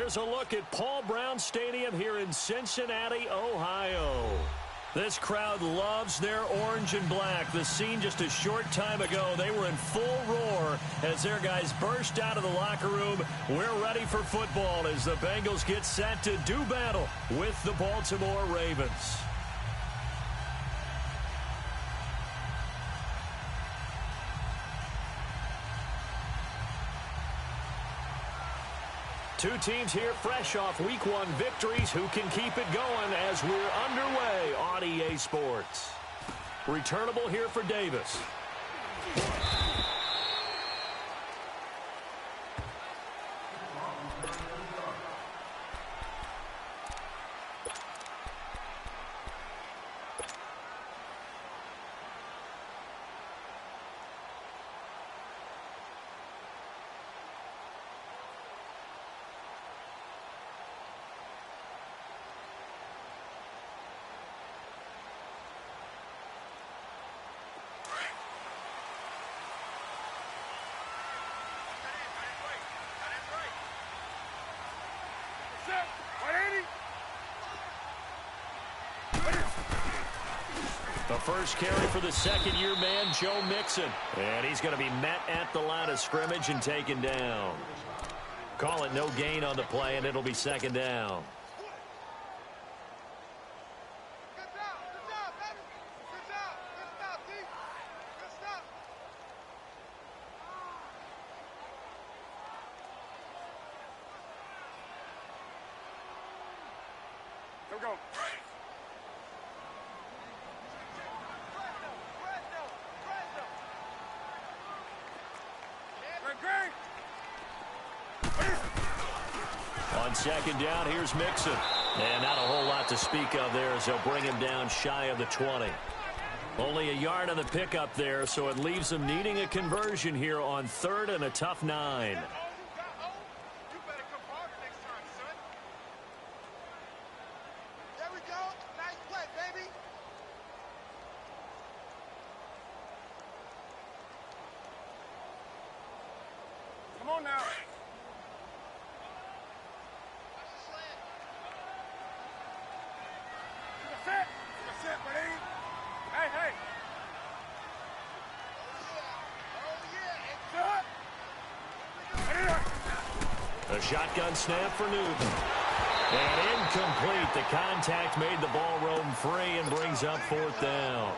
here's a look at Paul Brown Stadium here in Cincinnati, Ohio. This crowd loves their orange and black. The scene just a short time ago, they were in full roar as their guys burst out of the locker room. We're ready for football as the Bengals get set to do battle with the Baltimore Ravens. Two teams here fresh off Week 1 victories. Who can keep it going as we're underway on EA Sports? Returnable here for Davis. The first carry for the second-year man, Joe Mixon. And he's going to be met at the line of scrimmage and taken down. Call it no gain on the play, and it'll be second down. Go. On second down, here's Mixon. And not a whole lot to speak of there as they'll bring him down shy of the 20. Only a yard on the pickup there, so it leaves them needing a conversion here on third and a tough 9. Come on now. Set, buddy. Hey. A shotgun snap for Newton. And incomplete. The contact made the ball roam free and brings up fourth down.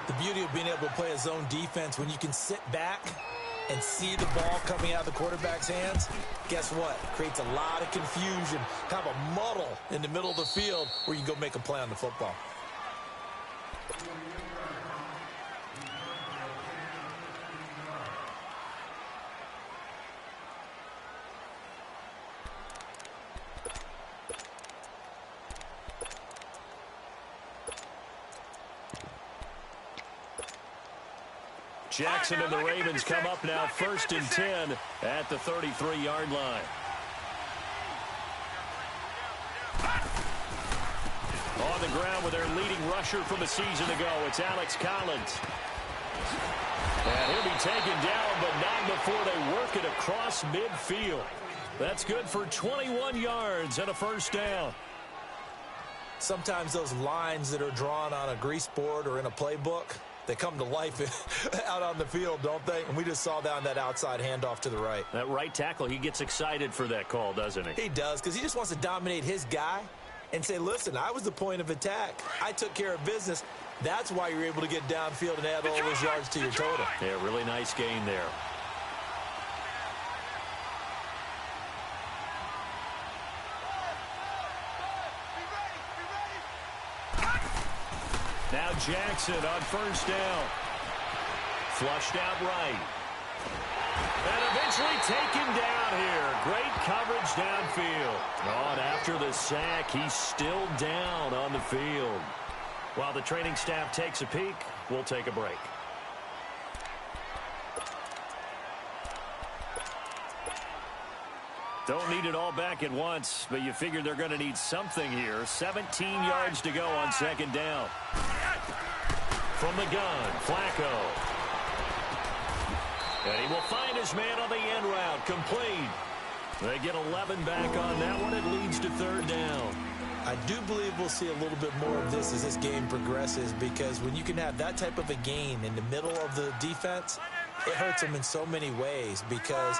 The beauty of being able to play a zone defense when you can sit back and see the ball coming out of the quarterback's hands, guess what? Creates a lot of confusion, kind of a muddle in the middle of the field where you can go make a play on the football. Jackson and the Ravens come up now first and 10 at the 33-yard line. On the ground with their leading rusher from a season ago, it's Alex Collins. And he'll be taken down, but not before they work it across midfield. That's good for 21 yards and a first down. Sometimes those lines that are drawn on a grease board or in a playbook, they come to life out on the field, don't they? And we just saw that on that outside handoff to the right. That right tackle, he gets excited for that call, doesn't he? He does, because he just wants to dominate his guy and say, listen, I was the point of attack. I took care of business. That's why you're able to get downfield and add all those yards to your total. Yeah, really nice gain there. Now Jackson on first down. Flushed out right. And eventually taken down here. Great coverage downfield. Oh, and after the sack, he's still down on the field. While the training staff takes a peek, we'll take a break. Don't need it all back at once, but you figure they're going to need something here. 17 yards to go on second down. From the gun, Flacco. And he will find his man on the end route, complete. They get 11 back on that one. It leads to third down. I do believe we'll see a little bit more of this as this game progresses, because when you can have that type of a gain in the middle of the defense, it hurts them in so many ways, because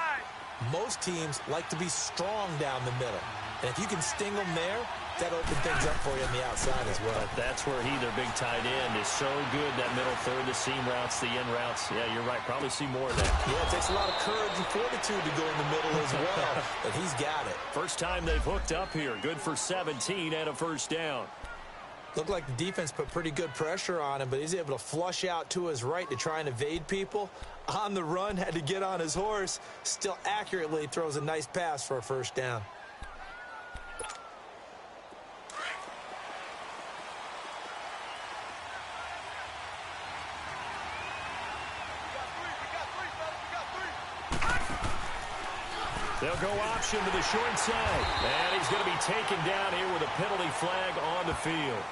most teams like to be strong down the middle. And if you can sting them there, that opens things up for you on the outside as well. But that's where their big tight end, is so good, that middle third, the seam routes, the in routes. Yeah, you're right. Probably see more of that. Yeah, it takes a lot of courage and fortitude to go in the middle as well, but he's got it. First time they've hooked up here. Good for 17 and a first down. Looked like the defense put pretty good pressure on him, but he's able to flush out to his right to try and evade people. On the run, had to get on his horse. Still accurately throws a nice pass for a first down. They'll go option to the short side. And he's going to be taken down here with a penalty flag on the field.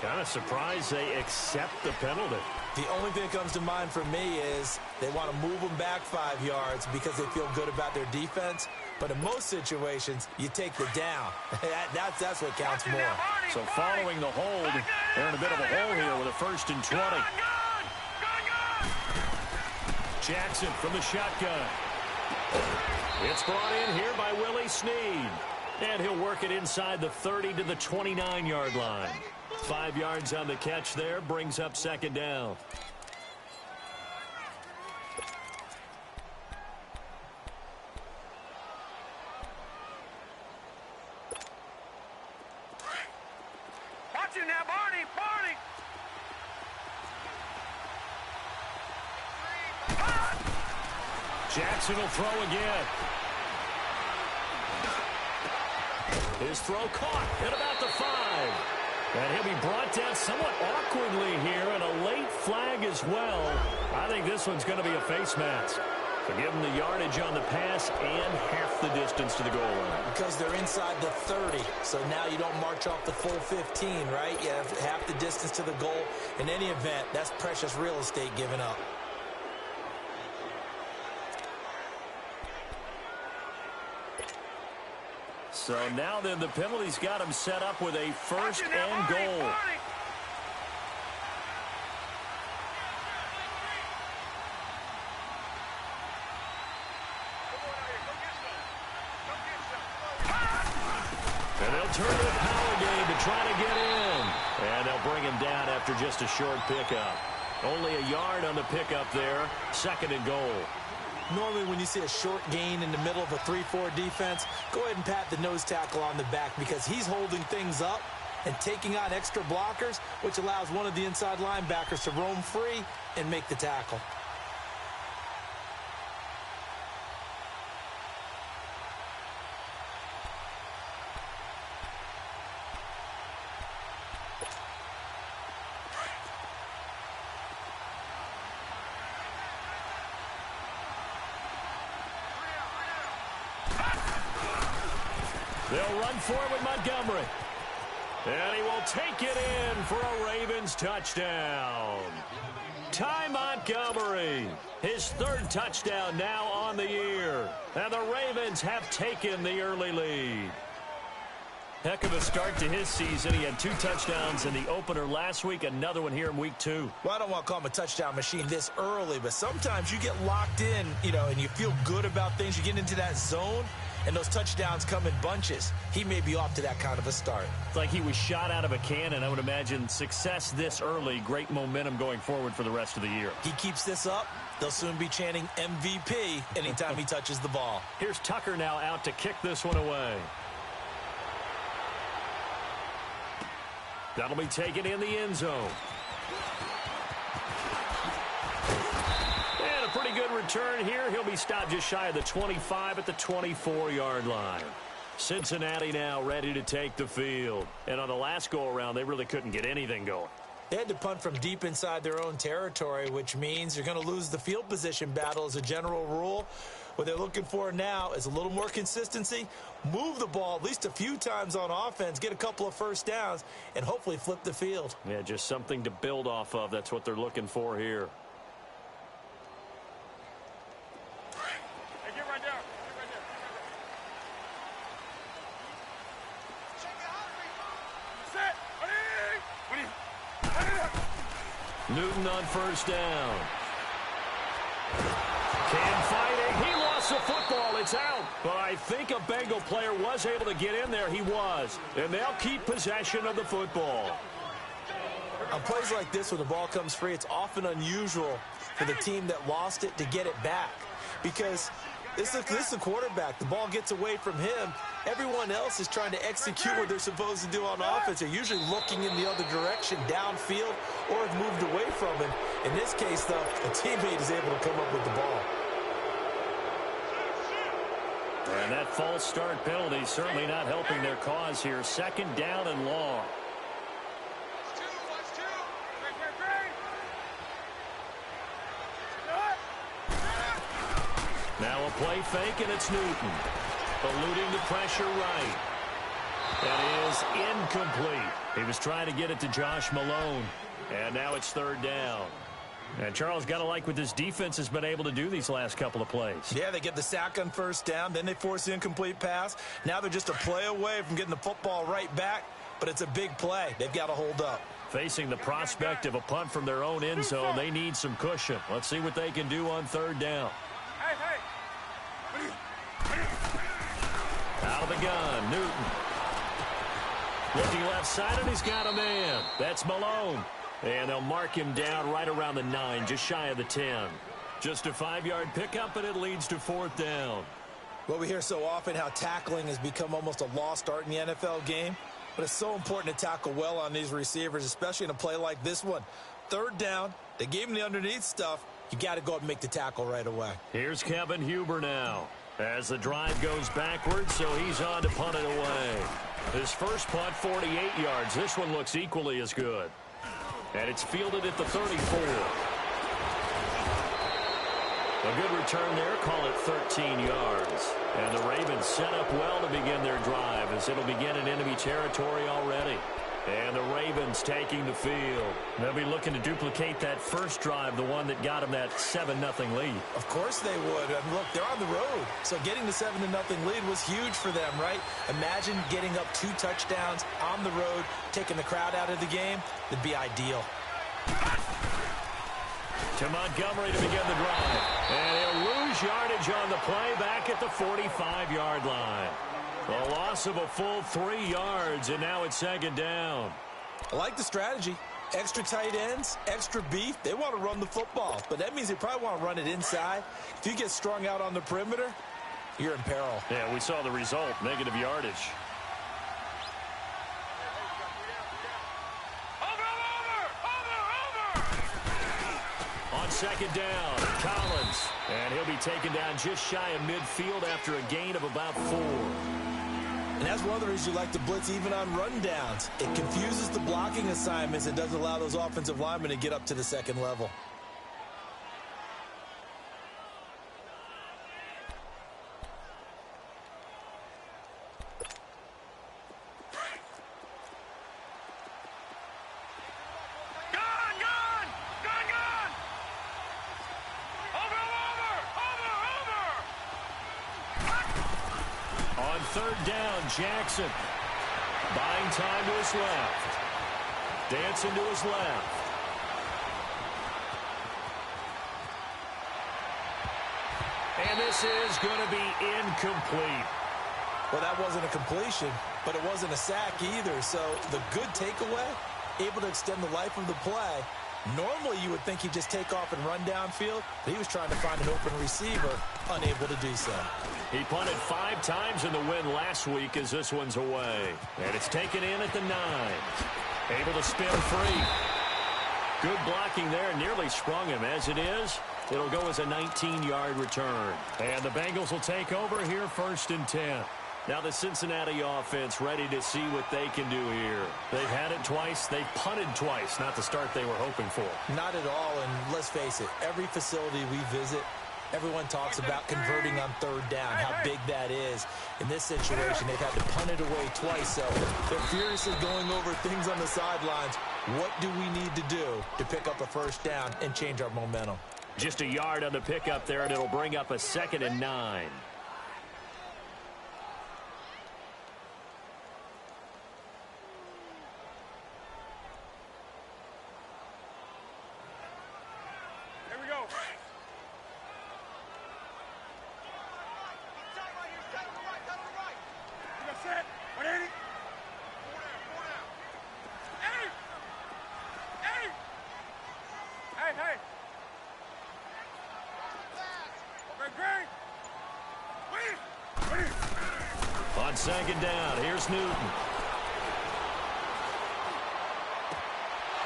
Kind of surprised they accept the penalty. The only thing that comes to mind for me is they want to move them back 5 yards because they feel good about their defense. But in most situations, you take the down. That's what counts more. So following the hold, they're in a bit of a hole here with a 1st and 20. Jackson from the shotgun. It's brought in here by Willie Snead. And he'll work it inside the 30 to the 29-yard line. 5 yards on the catch there, brings up second down. Watch it now, Barney! Barney! Jackson will throw again. His throw caught at about the 5. And he'll be brought down somewhat awkwardly here, and a late flag as well. I think this one's going to be a face mask. So give him the yardage on the pass and half the distance to the goal line. Because they're inside the 30, so now you don't march off the full 15, right? You have half the distance to the goal. In any event, that's precious real estate given up. So now then the penalty's got him set up with a 1st and goal. And they'll turn to a power game to try to get in. And they'll bring him down after just a short pickup. Only a yard on the pickup there. 2nd and goal. Normally when you see a short gain in the middle of a 3-4 defense, go ahead and pat the nose tackle on the back, because he's holding things up and taking on extra blockers, which allows one of the inside linebackers to roam free and make the tackle. They'll run for it with Montgomery. And he will take it in for a Ravens touchdown. Ty Montgomery, his 3rd touchdown now on the year. And the Ravens have taken the early lead. Heck of a start to his season. He had 2 touchdowns in the opener last week, another one here in week 2. Well, I don't want to call him a touchdown machine this early, but sometimes you get locked in, and you feel good about things. You get into that zone, and those touchdowns come in bunches. He may be off to that kind of a start. It's like he was shot out of a cannon. I would imagine success this early, great momentum going forward for the rest of the year. He keeps this up, they'll soon be chanting MVP anytime he touches the ball. Here's Tucker now out to kick this one away. That'll be taken in the end zone. And a pretty good return here. He'll be stopped just shy of the 25 at the 24-yard line. Cincinnati now ready to take the field. And on the last go-around, they really couldn't get anything going. They had to punt from deep inside their own territory, which means you're going to lose the field position battle as a general rule. What they're looking for now is a little more consistency, move the ball at least a few times on offense, get a couple of first downs, and hopefully flip the field. Yeah, just something to build off of. That's what they're looking for here. Newton on first down. Cam fighting. He lost the football. It's out. But I think a Bengal player was able to get in there. He was. And they'll keep possession of the football. On plays like this, when the ball comes free, it's often unusual for the team that lost it to get it back. Because this is a quarterback. The ball gets away from him. Everyone else is trying to execute what they're supposed to do on offense. They're usually looking in the other direction, downfield, or have moved away from him. In this case, though, a teammate is able to come up with the ball. And that false start penalty certainly not helping their cause here. Second down and long. Now a play fake, and it's Newton. Eluding the pressure right. That is incomplete. He was trying to get it to Josh Malone. And now it's third down. And Charles, got to like what this defense has been able to do these last couple of plays. Yeah, they get the sack on first down. Then they force the incomplete pass. Now they're just a play away from getting the football right back. But it's a big play. They've got to hold up. Facing the prospect of a punt from their own end zone, they need some cushion. Let's see what they can do on third down. Out of the gun, Newton. Looking left side, and he's got a man. That's Malone. And they'll mark him down right around the 9, just shy of the 10. Just a 5-yard pickup, and it leads to fourth down. Well, we hear so often how tackling has become almost a lost art in the NFL game. But it's so important to tackle well on these receivers, especially in a play like this one. Third down, they gave him the underneath stuff. You got to go up and make the tackle right away. Here's Kevin Huber now. As the drive goes backwards, so he's on to punt it away. His first punt, 48 yards. This one looks equally as good. And it's fielded at the 34. A good return there, call it 13 yards. And the Ravens set up well to begin their drive as it'll begin in enemy territory already. And the Ravens taking the field. They'll be looking to duplicate that first drive, the one that got them that 7-0 lead. Of course they would. I mean, look, they're on the road. So getting the 7-0 lead was huge for them, right? Imagine getting up 2 touchdowns on the road, taking the crowd out of the game. It'd be ideal. To Montgomery to begin the drive. And he'll lose yardage on the play back at the 45-yard line. A loss of a full 3 yards, and now it's second down. I like the strategy. Extra tight ends, extra beef. They want to run the football, but that means they probably want to run it inside. If you get strung out on the perimeter, you're in peril. Yeah, we saw the result, negative yardage. On second down, Collins. And he'll be taken down just shy of midfield after a gain of about 4. And that's one of the reasons you like to blitz even on rundowns. It confuses the blocking assignments and doesn't allow those offensive linemen to get up to the second level. Third down, Jackson. Buying time to his left. Dancing to his left. And this is going to be incomplete. Well, that wasn't a completion, but it wasn't a sack either. So the good takeaway, able to extend the life of the play. Normally, you would think he'd just take off and run downfield, but he was trying to find an open receiver, unable to do so. He punted 5 times in the win last week as this one's away. And it's taken in at the 9. Able to spin free. Good blocking there, nearly sprung him. As it is, it'll go as a 19-yard return. And the Bengals will take over here, 1st and 10. Now the Cincinnati offense ready to see what they can do here. They've had it twice. They've punted twice. Not the start they were hoping for. Not at all, and let's face it, every facility we visit, everyone talks about converting on third down, how big that is. In this situation, they've had to punt it away twice, so they're furiously going over things on the sidelines. What do we need to do to pick up a first down and change our momentum? Just a yard on the pickup there, and it'll bring up a 2nd and 9. On second down, here's Newton.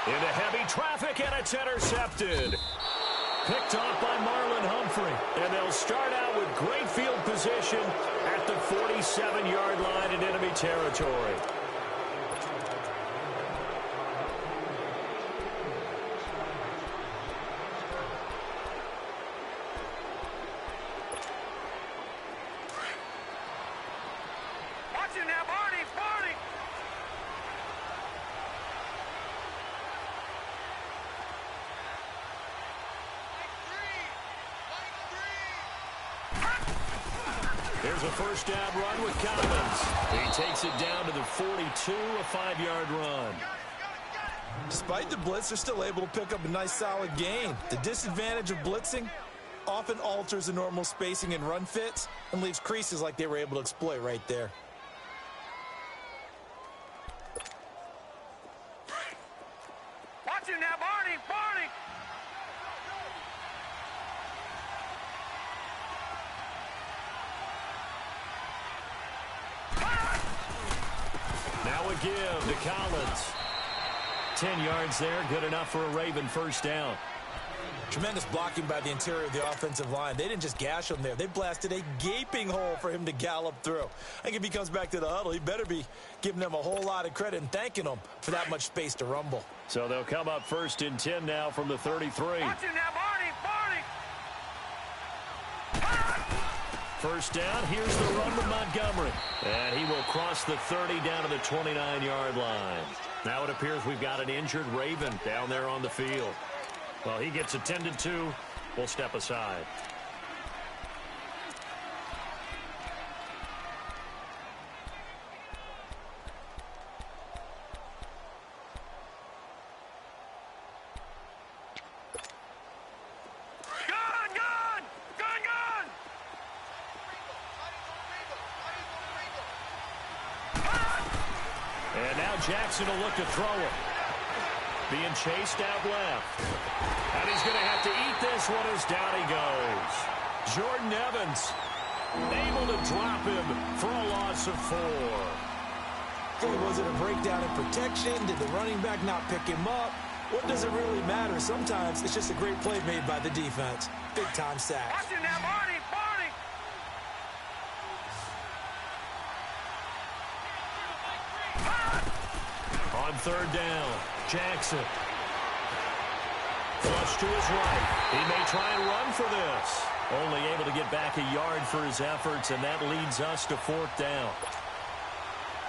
Into heavy traffic, and it's intercepted. Picked off by Marlon Humphrey. And they'll start out with great field position at the 47-yard line in enemy territory. Watch it now, Barney, Barney. Here's a first down run with Collins. He takes it down to the 42, a 5-yard run. Despite the blitz, they're still able to pick up a nice solid gain. The disadvantage of blitzing often alters the normal spacing and run fits and leaves creases like they were able to exploit right there. Watch it now, Barney, Barney. Now a give to Collins. 10 yards there, good enough for a Raven first down. Tremendous blocking by the interior of the offensive line. They didn't just gash him there. They blasted a gaping hole for him to gallop through. I think if he comes back to the huddle, he better be giving them a whole lot of credit and thanking them for that much space to rumble. So they'll come up first and 10 now from the 33. Watch it now, Barney, Barney. First down, here's the run with Montgomery. And he will cross the 30 down to the 29-yard line. Now it appears we've got an injured Raven down there on the field. Well, he gets attended to. We'll step aside. And now Jackson will look to throw it. Being chased out left. And he's going to have to eat this one as down he goes. Jordan Evans able to drop him for a loss of 4. Was it a breakdown in protection? Did the running back not pick him up? What does it really matter? Sometimes it's just a great play made by the defense. Big-time sack. Watch it now, Barney, Barney. On third down, Jackson. Flush to his right. He may try and run for this. Only able to get back a yard for his efforts, and that leads us to 4th down.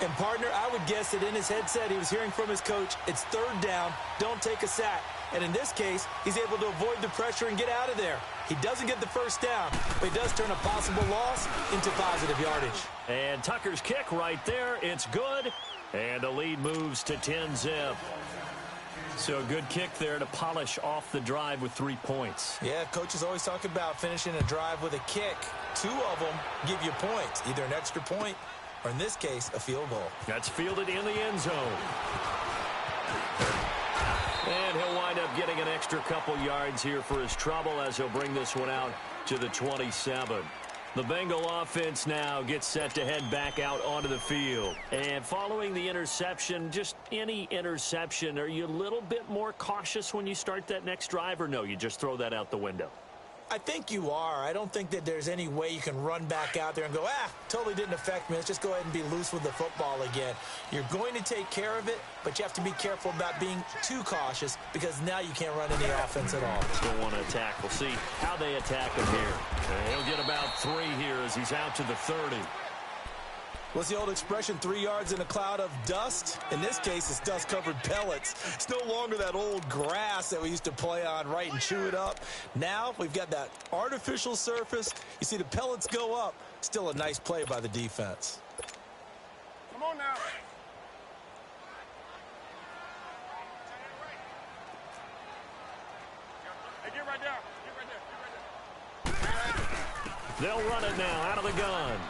And, partner, I would guess that in his headset he was hearing from his coach, it's 3rd down, don't take a sack. And in this case, he's able to avoid the pressure and get out of there. He doesn't get the first down, but he does turn a possible loss into positive yardage. And Tucker's kick right there. It's good. And the lead moves to 10-zip. So a good kick there to polish off the drive with 3 points. Yeah, coaches always talk about finishing a drive with a kick. 2 of them give you points, either an extra point or, in this case, a field goal. That's fielded in the end zone. And he'll wind up getting an extra couple yards here for his trouble as he'll bring this one out to the 27. The Bengal offense now gets set to head back out onto the field. And following the interception, just any interception, are you a little bit more cautious when you start that next drive, or no, you just throw that out the window? I think you are. I don't think that there's any way you can run back out there and go, totally didn't affect me. Let's just go ahead and be loose with the football again. You're going to take care of it, but you have to be careful about being too cautious because now you can't run any offense at all. Still want to attack. We'll see how they attack him here. He'll get about 3 here as he's out to the 30. What's the old expression, 3 yards in a cloud of dust? In this case, it's dust-covered pellets. It's no longer that old grass that we used to play on, right, and chew it up. Now we've got that artificial surface. You see the pellets go up. Still a nice play by the defense. Come on now. Hey, get right there. Get right there. Get right there. They'll run it now out of the gun.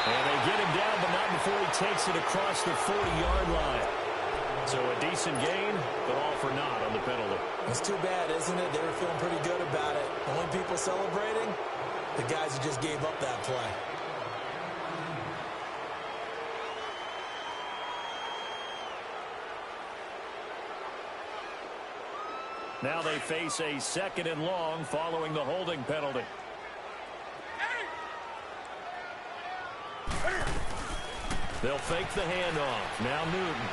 And they get him down, but not before he takes it across the 40-yard line. So a decent gain, but all for naught on the penalty. It's too bad, isn't it? They were feeling pretty good about it. The only people celebrating, the guys who just gave up that play. Now they face a 2nd and long following the holding penalty. They'll fake the handoff. Now Newton.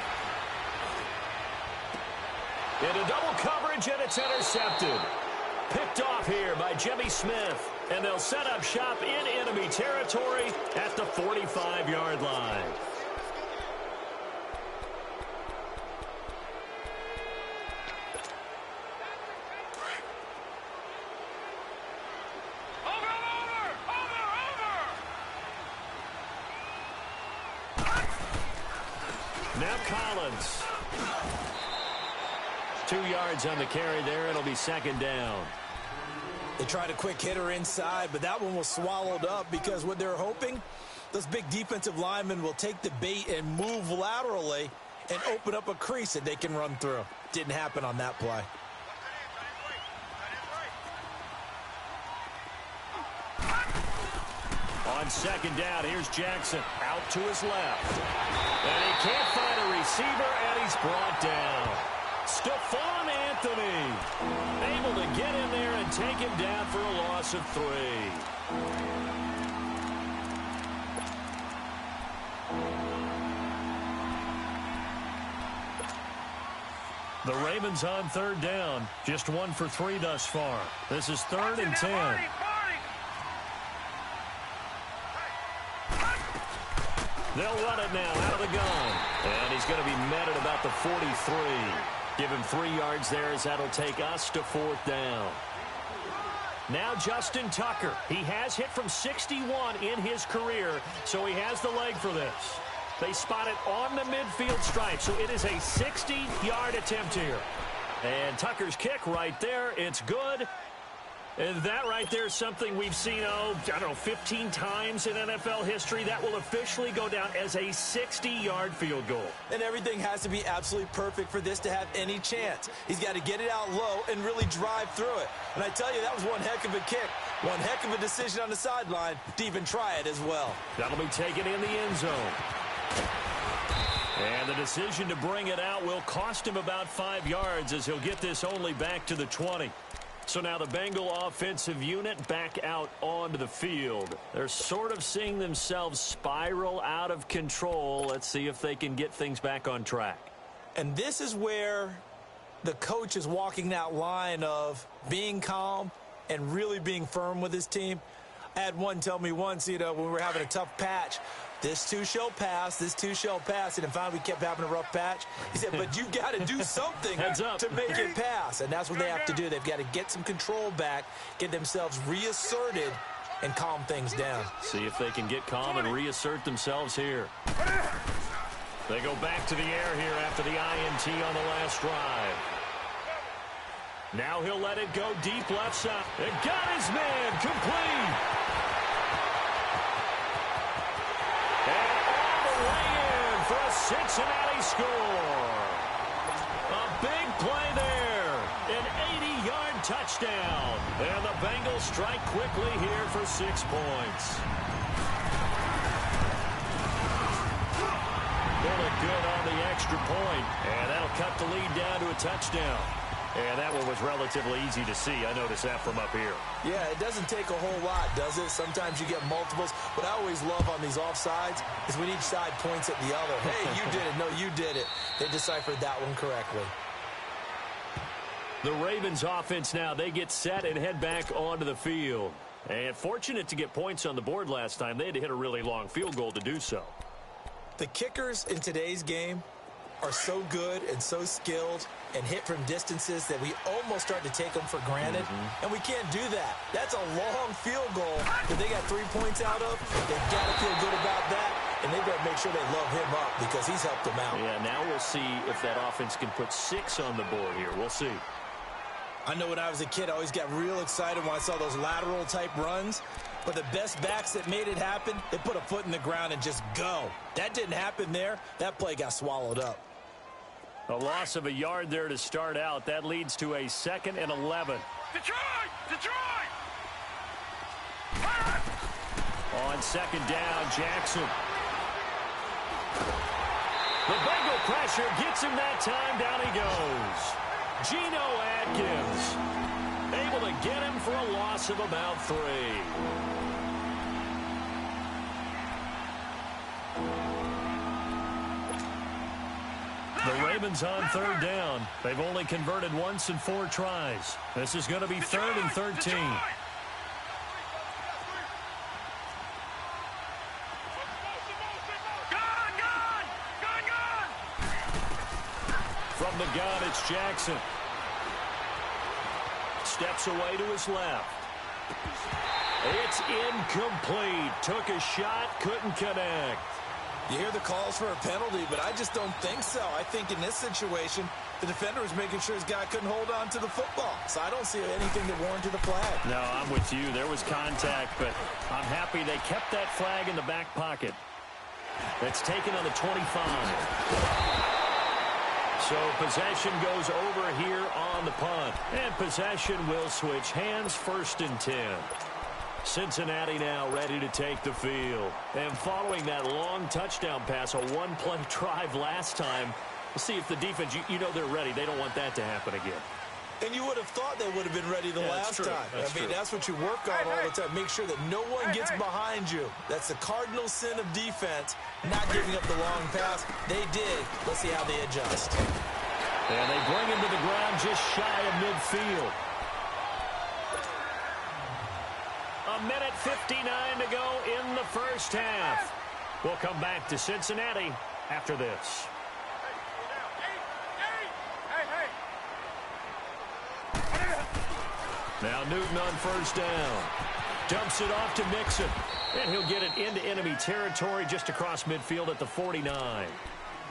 Into double coverage, and it's intercepted. Picked off here by Jimmy Smith. And they'll set up shop in enemy territory at the 45-yard line. Now Collins. 2 yards on the carry there. It'll be 2nd down. They tried a quick hitter inside, but that one was swallowed up because what they're hoping, those big defensive linemen will take the bait and move laterally and open up a crease that they can run through. Didn't happen on that play. On 2nd down, here's Jackson out to his left. And he can't find a receiver, and he's brought down. Stephon Anthony able to get in there and take him down for a loss of 3. The Ravens on 3rd down. Just 1 for 3 thus far. This is 3rd and 10. They'll run it now out of the gun. And he's going to be met at about the 43. Give him 3 yards there as that'll take us to 4th down. Now Justin Tucker. He has hit from 61 in his career, so he has the leg for this. They spot it on the midfield stripe, so it is a 60-yard attempt here. And Tucker's kick right there. It's good. And that right there is something we've seen, I don't know, 15 times in NFL history. That will officially go down as a 60-yard field goal. And everything has to be absolutely perfect for this to have any chance. He's got to get it out low and really drive through it. And I tell you, that was one heck of a kick. One heck of a decision on the sideline to even try it as well. That'll be taken in the end zone. And the decision to bring it out will cost him about 5 yards as he'll get this only back to the 20. So now the Bengal offensive unit back out onto the field. They're sort of seeing themselves spiral out of control. Let's see if they can get things back on track. And this is where the coach is walking that line of being calm and really being firm with his team. I had one tell me once, when we were having a tough patch, this too shall pass, this too shall pass. And finally we kept having a rough patch. He said, but you've got to do something to make it pass. And that's what they have to do. They've got to get some control back, get themselves reasserted, and calm things down. See if they can get calm and reassert themselves here. They go back to the air here after the INT on the last drive. Now he'll let it go deep left side. It got his man complete. And all the way in for a Cincinnati score. A big play there. An 80-yard touchdown. And the Bengals strike quickly here for 6 points. They'll look good on the extra point. And that'll cut the lead down to a touchdown. And that one was relatively easy to see. I noticed that from up here. Yeah, it doesn't take a whole lot, does it? Sometimes you get multiples. What I always love on these offsides is when each side points at the other. Hey, you did it. No, you did it. They deciphered that one correctly. The Ravens offense now, they get set and head back onto the field. And fortunate to get points on the board last time. They had to hit a really long field goal to do so. The kickers in today's game are so good and so skilled and hit from distances that we almost start to take them for granted. And we can't do that. That's a long field goal that they got 3 points out of. They've got to feel good about that, and they've got to make sure they love him up because he's helped them out. Yeah, now we'll see if that offense can put 6 on the board here. We'll see. I know when I was a kid, I always got real excited when I saw those lateral-type runs. But the best backs that made it happen, they put a foot in the ground and just go. That didn't happen there. That play got swallowed up. A loss of a yard there to start out. That leads to a 2nd and 11. Detroit! Detroit! On 2nd down, Jackson. The Bengal pressure gets him that time. Down he goes. Geno Atkins able to get him for a loss of about 3. The Ravens on 3rd down. They've only converted once in 4 tries. This is going to be 3rd and 13. From the gun, it's Jackson. Steps away to his left. It's incomplete. Took a shot, couldn't connect. You hear the calls for a penalty, but I just don't think so. I think in this situation, the defender was making sure his guy couldn't hold on to the football. So I don't see anything that warranted a flag. No, I'm with you. There was contact, but I'm happy they kept that flag in the back pocket. That's taken on the 25. So possession goes over here on the punt. And possession will switch hands, 1st and 10. Cincinnati now ready to take the field. And following that long touchdown pass, a one-play drive last time, we'll see if the defense, you know they're ready. They don't want that to happen again. And you would have thought they would have been ready the last time. I mean, that's what you work on all the time. Make sure that no one gets behind you. That's the cardinal sin of defense, not giving up the long pass. They did. Let's see how they adjust. And they bring him to the ground just shy of midfield. 1:59 to go in the first half. We'll come back to Cincinnati after this. Now Newton on 1st down. Dumps it off to Mixon. And he'll get it into enemy territory just across midfield at the 49.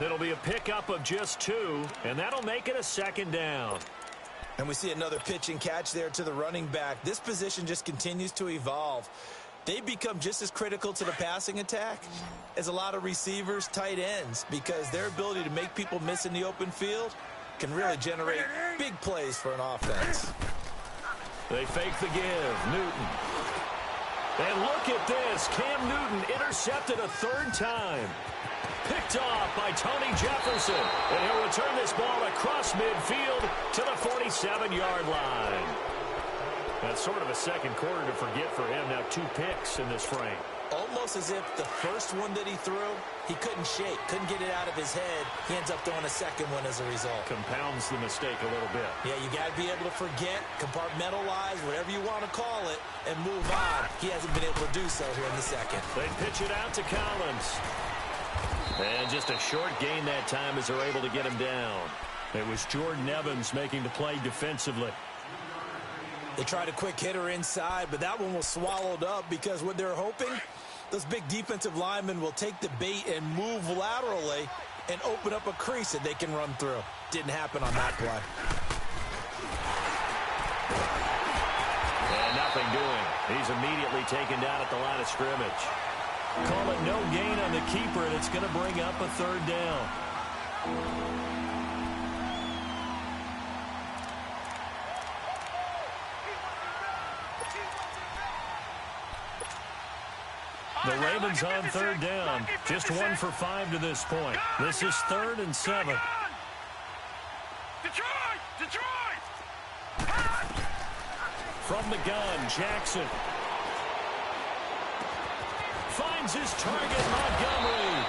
It'll be a pickup of just 2, and that'll make it a 2nd down. And we see another pitch and catch there to the running back. This position just continues to evolve. They become just as critical to the passing attack as a lot of receivers, tight ends, because their ability to make people miss in the open field can really generate big plays for an offense. They fake the give. Newton. And look at this. Cam Newton intercepted a 3rd time. Picked off by Tony Jefferson. And he'll return this ball across midfield to the 47-yard line. That's sort of a second quarter to forget for him. Now 2 picks in this frame. Almost as if the first one that he threw, he couldn't shake, couldn't get it out of his head. He ends up throwing a second one as a result. Compounds the mistake a little bit. Yeah, you got to be able to forget, compartmentalize, whatever you want to call it, and move on. He hasn't been able to do so here in the second. They pitch it out to Collins. And just a short gain that time as they're able to get him down. It was Jordan Evans making the play defensively. They tried a quick hitter inside, but that one was swallowed up because what they're hoping, those big defensive linemen will take the bait and move laterally and open up a crease that they can run through. Didn't happen on that play. And nothing doing. He's immediately taken down at the line of scrimmage. Call it no gain on the keeper, and it's going to bring up a 3rd down. The Ravens on 3rd down. Just 1 for 5 to this point. This is 3rd and 7. From the gun, Jackson. Finds his target, Montgomery.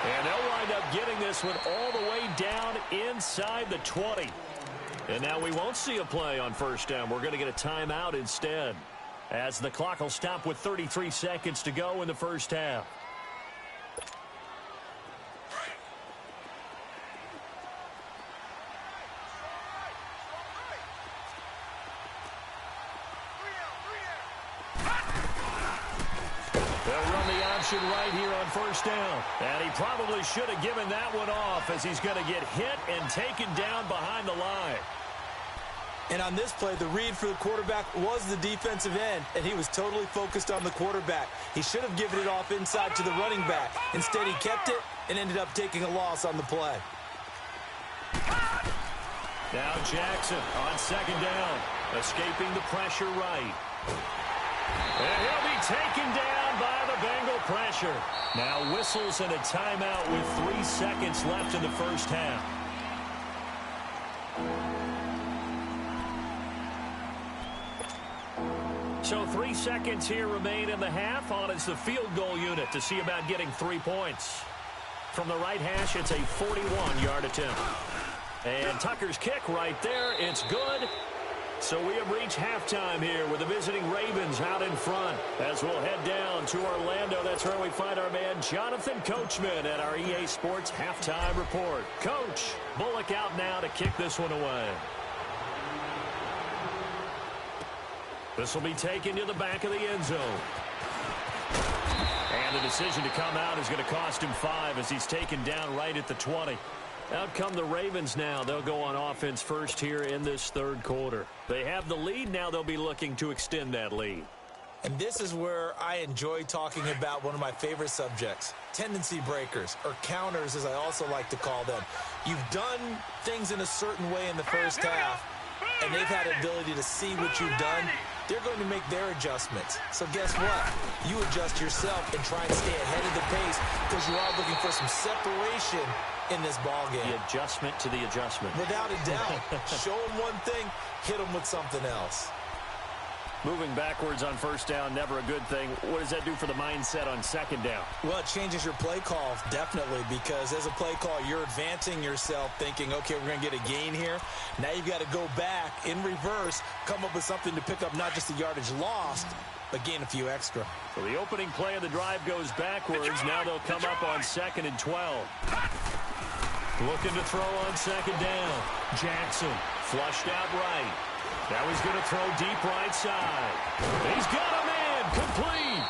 And they'll wind up getting this one all the way down inside the 20. And now we won't see a play on 1st down. We're going to get a timeout instead, as the clock will stop with 33 seconds to go in the first half. They'll run the option right here on 1st down. And he probably should have given that one off, as he's going to get hit and taken down behind the line. And on this play, the read for the quarterback was the defensive end, and he was totally focused on the quarterback. He should have given it off inside to the running back. Instead, he kept it and ended up taking a loss on the play. Now Jackson on 2nd down, escaping the pressure right. And he'll be taken down by the Bengal pressure. Now whistles and a timeout with 3 seconds left in the first half. So 3 seconds here remain in the half. On is the field goal unit to see about getting 3 points. From the right hash, it's a 41-yard attempt. And Tucker's kick right there. It's good. So we have reached halftime here with the visiting Ravens out in front. As we'll head down to Orlando, that's where we find our man Jonathan Coachman at our EA Sports Halftime Report. Coach, Bullock out now to kick this one away. This will be taken to the back of the end zone. And the decision to come out is going to cost him 5 as he's taken down right at the 20. Out come the Ravens now. They'll go on offense first here in this third quarter. They have the lead. Now they'll be looking to extend that lead. And this is where I enjoy talking about one of my favorite subjects, tendency breakers, or counters as I also like to call them. You've done things in a certain way in the first half, and they've had the ability to see what you've done. They're going to make their adjustments. So guess what? You adjust yourself and try and stay ahead of the pace because you are looking for some separation in this ball game. The adjustment to the adjustment. Without a doubt. Show them one thing, hit them with something else. Moving backwards on first down, never a good thing. What does that do for the mindset on second down? Well, it changes your play call, definitely, because as a play call, you're advancing yourself thinking, okay, we're going to get a gain here. Now you've got to go back in reverse, come up with something to pick up not just the yardage lost, but gain a few extra. So the opening play of the drive goes backwards. Now they'll come up on 2nd and 12. Looking to throw on second down. Jackson flushed out right. Now he's going to throw deep right side. He's got a man complete.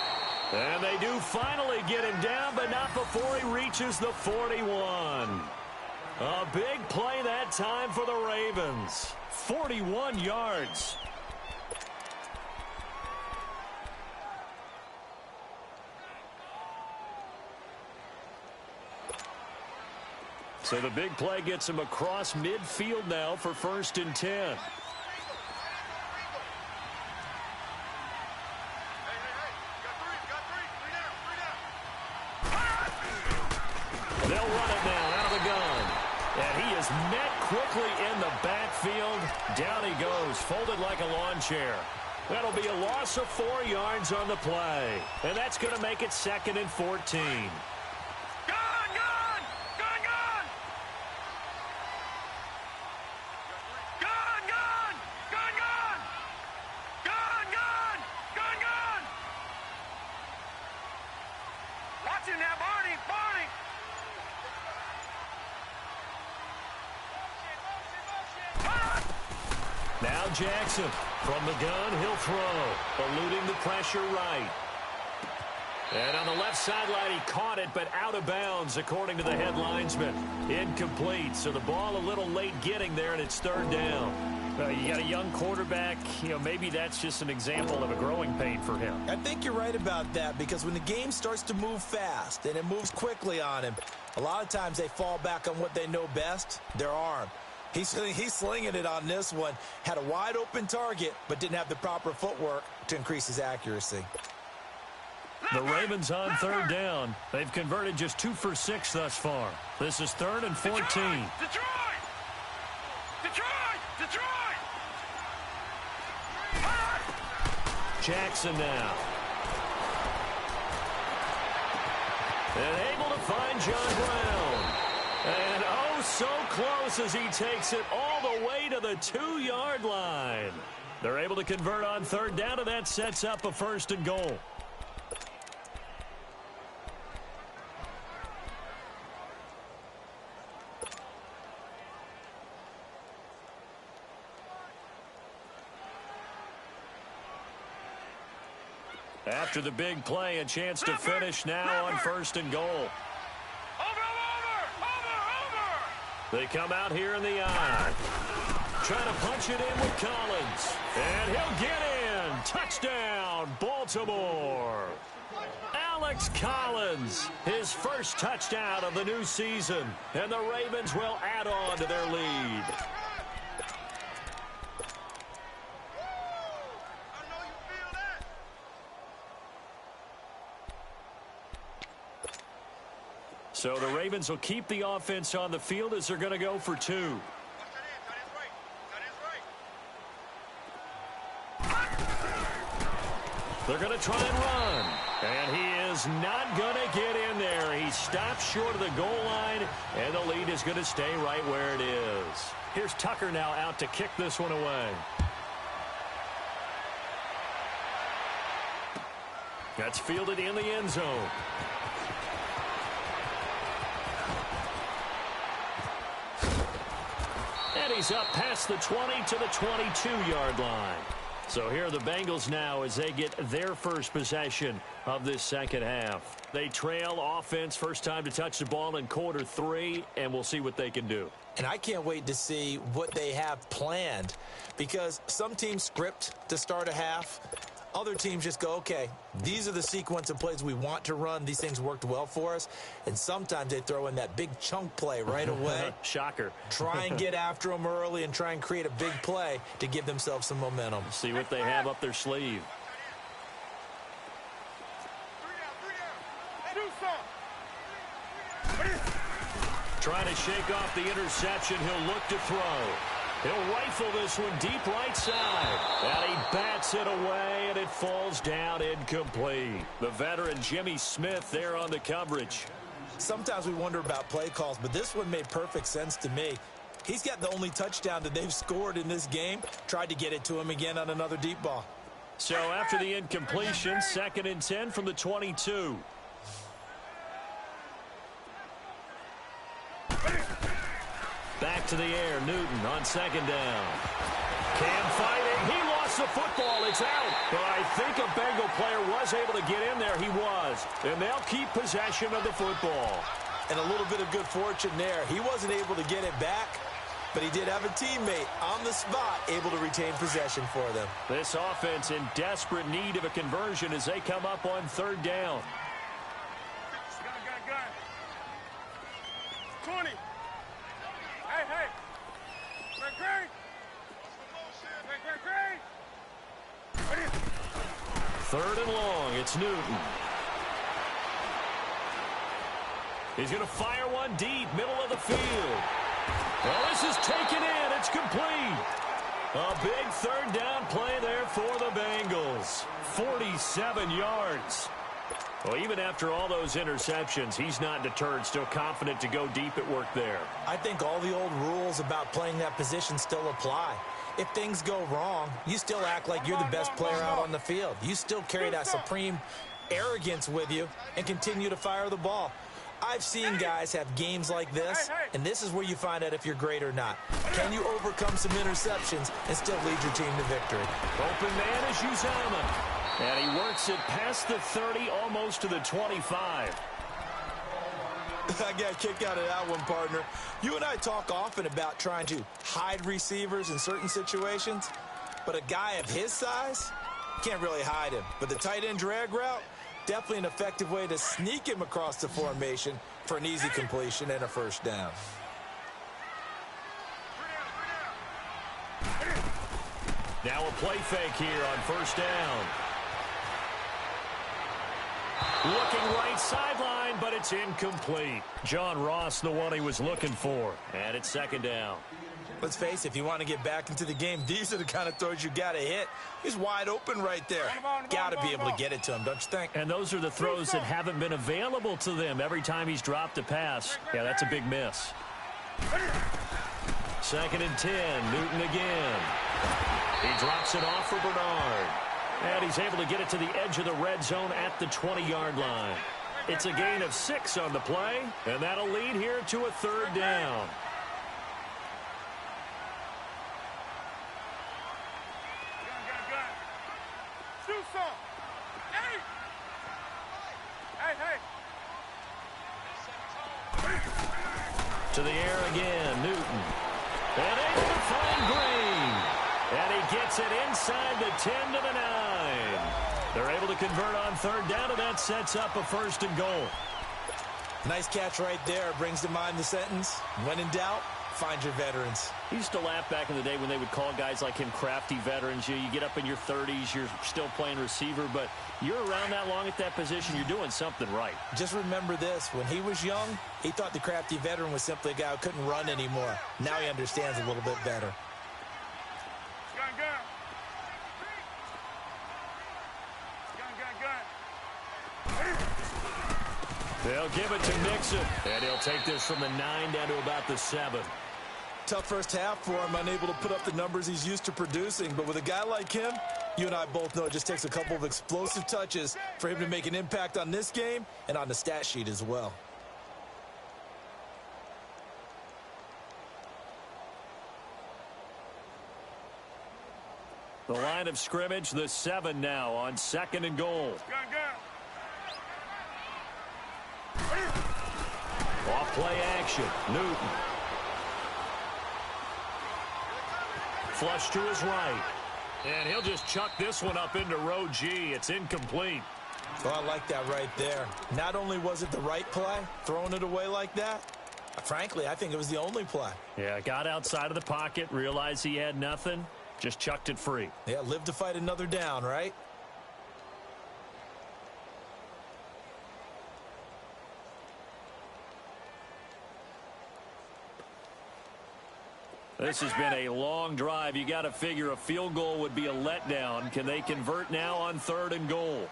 And they do finally get him down, but not before he reaches the 41. A big play that time for the Ravens. 41 yards. So the big play gets him across midfield now for 1st and 10. They'll run it now out of the gun. And he is met quickly in the backfield. Down he goes, folded like a lawn chair. That'll be a loss of 4 yards on the play. And that's going to make it 2nd and 14. Now Jackson from the gun, he'll throw, eluding the pressure right. And on the left sideline, he caught it, but out of bounds, according to the head linesman. Incomplete, so the ball a little late getting there, and it's 3rd down. You got a young quarterback, maybe that's just an example of a growing pain for him. I think you're right about that, because when the game starts to move fast and it moves quickly on him, a lot of times they fall back on what they know best, their arm. He's slinging it on this one. Had a wide open target, but didn't have the proper footwork to increase his accuracy. The Ravens on 3rd down. They've converted just 2 for 6 thus far. This is 3rd and 14. Detroit! Jackson now. And able to find John Brown. And oh, so close as he takes it all the way to the 2-yard line. They're able to convert on 3rd down, and that sets up a 1st and goal. After the big play, a chance to finish now on 1st and goal. They come out here in the eye. Trying to punch it in with Collins. And he'll get in. Touchdown, Baltimore. Alex Collins, his first touchdown of the new season. And the Ravens will add on to their lead. So the Ravens will keep the offense on the field as they're going to go for 2. They're going to try and run. And he is not going to get in there. He stops short of the goal line, and the lead is going to stay right where it is. Here's Tucker now out to kick this one away. That's fielded in the end zone. And he's up past the 20 to the 22-yard line. So here are the Bengals now as they get their first possession of this second half. They trail offense, first time to touch the ball in quarter 3, and we'll see what they can do. And I can't wait to see what they have planned, because some teams script to start a half. Other teams just go, okay, these are the sequence of plays we want to run. These things worked well for us. And sometimes they throw in that big chunk play right away. Shocker. Try and get after them early and try and create a big play to give themselves some momentum. See what they have up their sleeve. Trying to shake off the interception. He'll look to throw. He'll rifle this one deep right side. And he bats it away, and it falls down incomplete. The veteran Jimmy Smith there on the coverage. Sometimes we wonder about play calls, but this one made perfect sense to me. He's got the only touchdown that they've scored in this game. Tried to get it to him again on another deep ball. So after the incompletion, 2nd and 10 from the 22. Back to the air, Newton on 2nd down. Cam fighting, he lost the football, it's out. But I think a Bengal player was able to get in there, he was. And they'll keep possession of the football. And a little bit of good fortune there. He wasn't able to get it back, but he did have a teammate on the spot able to retain possession for them. This offense in desperate need of a conversion as they come up on 3rd down. 20. Hey. Great. 3rd and long, it's Newton. He's going to fire one deep, middle of the field. Well, this is taken in. It's complete. A big 3rd down play there for the Bengals. 47 yards. Well, even after all those interceptions, he's not deterred, still confident to go deep at work there. I think all the old rules about playing that position still apply. If things go wrong, you still act like you're the best player out on the field. You still carry that supreme arrogance with you and continue to fire the ball. I've seen guys have games like this, and this is where you find out if you're great or not. Can you overcome some interceptions and still lead your team to victory? Open man is Uzama. And he works it past the 30, almost to the 25. I got a kick out of that one, partner. You and I talk often about trying to hide receivers in certain situations, but a guy of his size can't really hide him. But the tight end drag route, definitely an effective way to sneak him across the formation for an easy completion and a 1st down. Now a play fake here on 1st down. Looking right sideline, but it's incomplete. John Ross, the one he was looking for. And it's 2nd down. Let's face it, if you want to get back into the game, these are the kind of throws you got to hit. He's wide open right there. Got to be able to get it to him, don't you think? And those are the throws that haven't been available to them every time he's dropped a pass. Yeah, that's a big miss. 2nd and 10, Newton again. He drops it off for Bernard. And he's able to get it to the edge of the red zone at the 20-yard line. It's a gain of 6 on the play, and that'll lead here to a 3rd down. To the air again, Newton. And able to find Green. And he gets it inside the 10 to the 9. They're able to convert on 3rd down, and that sets up a 1st and goal. Nice catch right there. Brings to mind the sentence, when in doubt, find your veterans. He used to laugh back in the day when they would call guys like him crafty veterans. You get up in your 30s, you're still playing receiver, but you're around that long at that position, you're doing something right. Just remember this. When he was young, he thought the crafty veteran was simply a guy who couldn't run anymore. Now he understands a little bit better. They'll give it to Mixon, and he'll take this from the 9 down to about the 7. Tough first half for him, unable to put up the numbers he's used to producing. But with a guy like him, you and I both know it just takes a couple of explosive touches for him to make an impact on this game and on the stat sheet as well. The line of scrimmage, the 7 now on 2nd and goal. Off play action, Newton. Flush to his right. And he'll just chuck this one up into row G. It's incomplete. Oh, I like that right there. Not only was it the right play, throwing it away like that, frankly, I think it was the only play. Yeah, got outside of the pocket, realized he had nothing, just chucked it free. Yeah, live to fight another down, right? This has been a long drive. You got to figure a field goal would be a letdown. Can they convert now on 3rd and goal?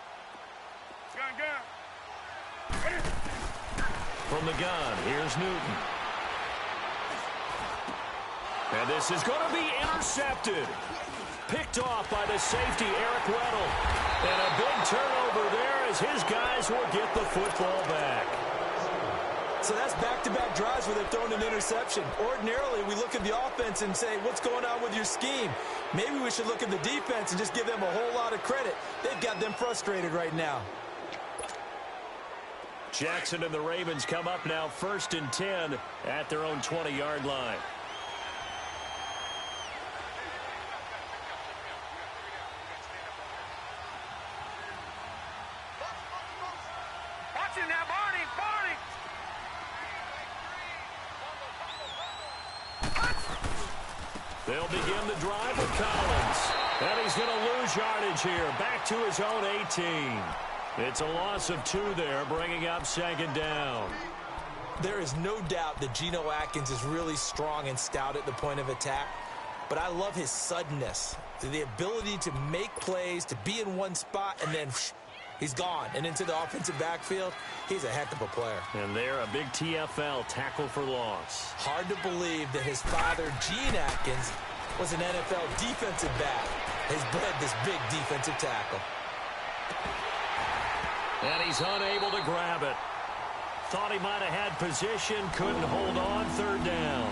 From the gun, here's Newton. And this is going to be intercepted. Picked off by the safety, Eric Weddle. And a big turnover there as his guys will get the football back. So that's back-to-back drives where they've thrown an interception. Ordinarily, we look at the offense and say, what's going on with your scheme? Maybe we should look at the defense and just give them a whole lot of credit. They've got them frustrated right now. Jackson and the Ravens come up now 1st and 10 at their own 20-yard line. Watch him now, Barney! Barney! They'll begin the drive with Collins. And he's going to lose yardage here. Back to his own 18. It's a loss of 2 there, bringing up 2nd down. There is no doubt that Geno Atkins is really strong and stout at the point of attack. But I love his suddenness, the ability to make plays, to be in one spot, and then he's gone. And into the offensive backfield, he's a heck of a player. And there, a big TFL, tackle for loss. Hard to believe that his father, Gene Atkins, was an NFL defensive back. Has bred this big defensive tackle. And he's unable to grab it. Thought he might have had position, couldn't hold on, 3rd down.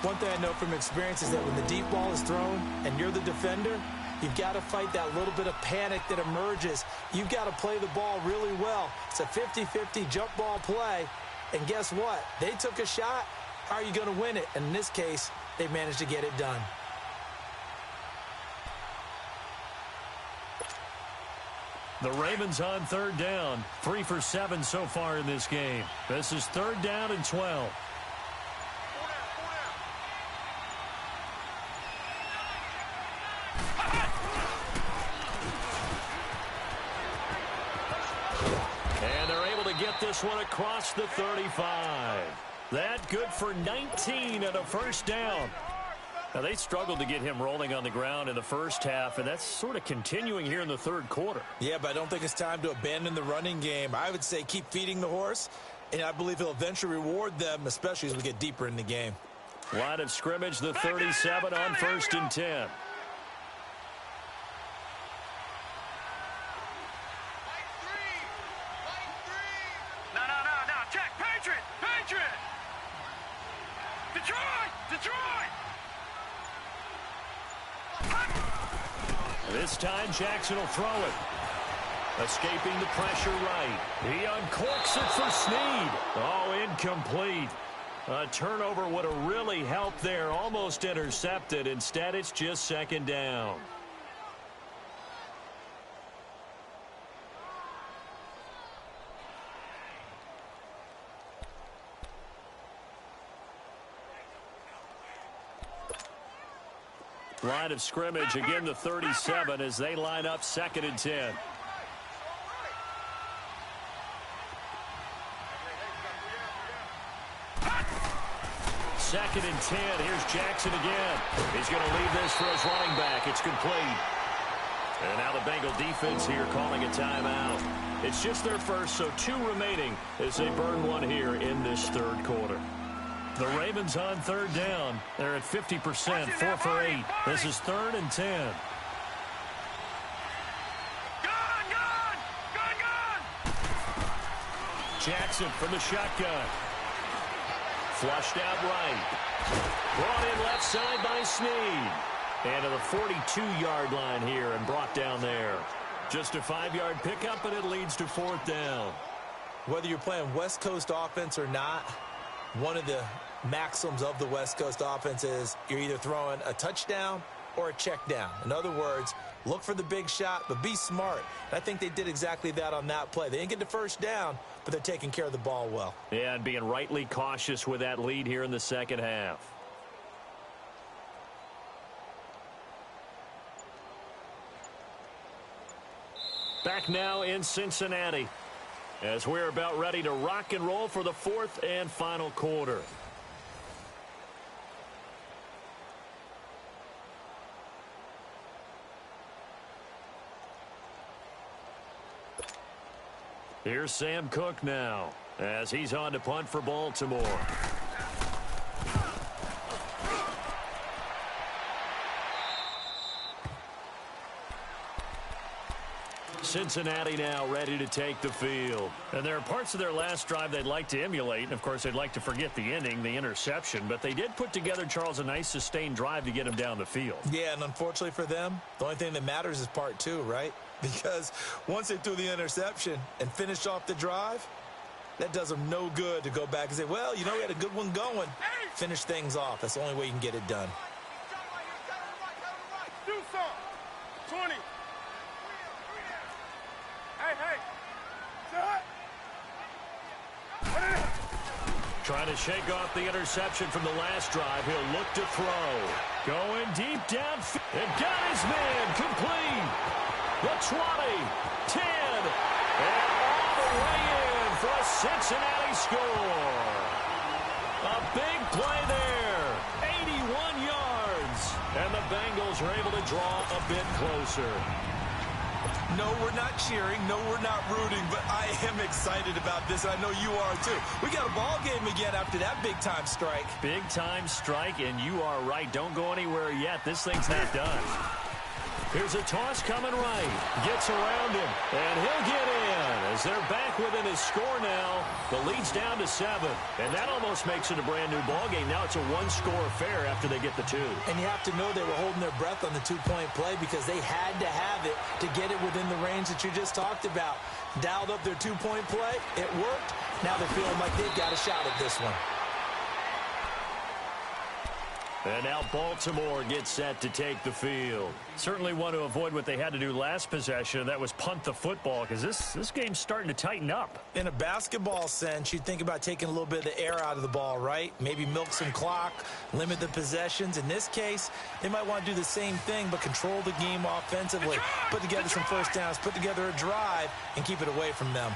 One thing I know from experience is that when the deep ball is thrown and you're the defender, you've got to fight that little bit of panic that emerges. You've got to play the ball really well. It's a 50-50 jump ball play. And guess what? They took a shot. How are you going to win it? And in this case, they managed to get it done. The Ravens on 3rd down. 3 for 7 so far in this game. This is 3rd down and 12. And they're able to get this one across the 35. That good for 19 and a 1st down. Now, they struggled to get him rolling on the ground in the first half, and that's sort of continuing here in the 3rd quarter. Yeah, but I don't think it's time to abandon the running game. I would say keep feeding the horse, and I believe he'll eventually reward them, especially as we get deeper in the game. Line of scrimmage, the 37 on 1st and 10. No, check! Patriot! Patriot! Detroit! Detroit! This time, Jackson will throw it. Escaping the pressure right. He uncorks it for Snead. Oh, incomplete. A turnover would have really helped there. Almost intercepted. Instead, it's just 2nd down. Line of scrimmage, again the 37 as they line up 2nd and 10. Second and 10. Here's Jackson again. He's going to leave this for his running back. It's complete. And now the Bengal defense here calling a timeout. It's just their first, so 2 remaining as they burn one here in this third quarter. The Ravens on third down. They're at 50%, 4 for 8. This is 3rd and 10. Jackson from the shotgun. Flushed out right. Brought in left side by Snead. And to the 42-yard line here and brought down there. Just a 5-yard pickup, and it leads to 4th down. Whether you're playing West Coast offense or not, one of the maxims of the West Coast offense is you're either throwing a touchdown or a check down. In other words, look for the big shot, but be smart. And I think they did exactly that on that play. They didn't get the first down, but they're taking care of the ball well. Yeah, and being rightly cautious with that lead here in the second half. Back now in Cincinnati as we're about ready to rock and roll for the 4th and final quarter. Here's Sam Cook now as he's on to punt for Baltimore. Cincinnati now ready to take the field. And there are parts of their last drive they'd like to emulate. And, of course, they'd like to forget the ending, the interception. But they did put together, Charles, a nice sustained drive to get him down the field. Yeah, and unfortunately for them, the only thing that matters is part 2, right? Because once they threw the interception and finished off the drive, that does them no good to go back and say, well, you know, we had a good one going. Finish things off. That's the only way you can get it done. Do some. 20. Trying to shake off the interception from the last drive. He'll look to throw. Going deep down. And got his man complete. The 20, 10, and all the way in for a Cincinnati score. A big play there. 81 yards. And the Bengals are able to draw a bit closer. No, we're not cheering. No, we're not rooting. But I am excited about this. I know you are, too. We got a ball game again after that big-time strike. Big-time strike, and you are right. Don't go anywhere yet. This thing's not done. Here's a toss coming right. Gets around him, and he'll get in as they're back within his score now. The lead's down to 7, and that almost makes it a brand-new ball game. Now it's a one-score affair after they get the 2. And you have to know they were holding their breath on the 2-point play because they had to have it to get it within the range that you just talked about. Dialed up their 2-point play. It worked. Now they're feeling like they've got a shot at this one. And now Baltimore gets set to take the field. Certainly want to avoid what they had to do last possession. That was punt the football because this game's starting to tighten up. In a basketball sense, you think about taking a little bit of the air out of the ball, right? Maybe milk some clock, limit the possessions. In this case, they might want to do the same thing but control the game offensively. Put together some first downs, put together a drive, and keep it away from them.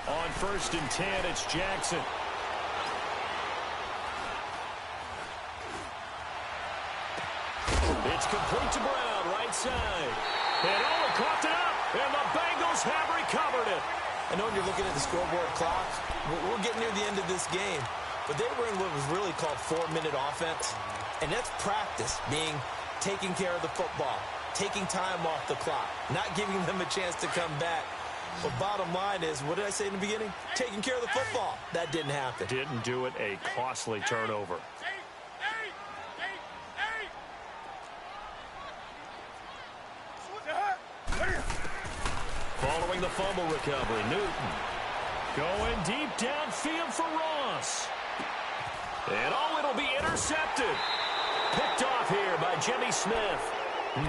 On 1st and 10, it's Jackson. It's complete to Brown, right side. And caught it up, and the Bengals have recovered it. I know when you're looking at the scoreboard clock, we're getting near the end of this game, but they were in what was really called 4-minute offense, and that's practice, being taking care of the football, taking time off the clock, not giving them a chance to come back. But bottom line is, what did I say in the beginning? Taking care of the football. That didn't happen. Didn't do it. A costly turnover. Following the fumble recovery, Newton going deep downfield for Ross. And it'll be intercepted. Picked off here by Jimmy Smith.